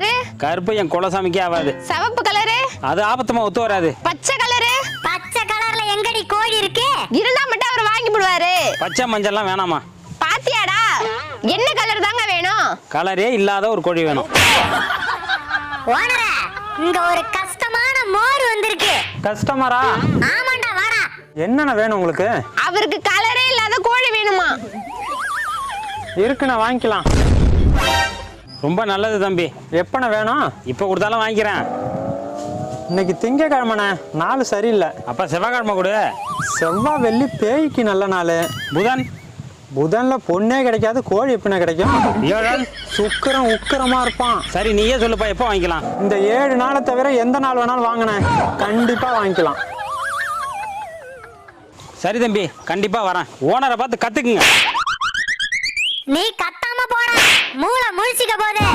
Colour? கருப்பு என் குலசாமிக்கே ஆகாது. சிவப்பு கலரு? அது ஆபத்தமா ஒத்து வராது. பச்சை கலரு? பச்சை கலர்ல எங்கடி கோழி இருக்கு? இருந்தா மட்டும் அவர் வாங்கி போடுவாரு. பச்சை மஞ்சள்லாம் வேணாமா? பாத்தியாடா, என்ன கலர் தாங்க வேணும்? கலரே இல்லாத ஒரு கோழி வேணும். ஓனரே, இங்க ஒரு கஷ்டமான மோர் வந்திருக்கு. கஸ்டமரா? ஆமாண்டா, வாடா. என்னென்ன வேணும் உங்களுக்கு? அவருக்கு கலரே இல்லாத கோழி வேணுமா? இருக்குண்ணா, வாங்கிக்கலாம். ரொம்ப நல்லது தம்பி. எப்பண்ணா வேணும்? இப்போ கொடுத்தாலும் வாங்கிக்கிறேன். இன்னைக்கு திங்கக்கிழமைண்ணே, நாள் சரியில்லை. அப்ப செவ்வாய்க்கிழமை கொடு. செவ்வாய் வெள்ளி பேய்க்கு நல்ல நாள். புதன்? புதன்ல பொண்ணே கிடைக்காது, கோழி எப்படின்னா கிடைக்கும்? வியாழன்? சுக்கிரன் உக்கிரமா இருப்பான். சரி நீயே சொல்லுப்பா, எப்போ வாங்கிக்கலாம்? இந்த 7 நாளை தவிர எந்த நாள் வேணாலும் வாங்கினேன், கண்டிப்பா வாங்கிக்கலாம். சரி தம்பி, கண்டிப்பா வரேன். ஓனரை பார்த்து கத்துக்குங்க. நீ கத்தாம போடா, மூளை முழிச்சிக்க போதே.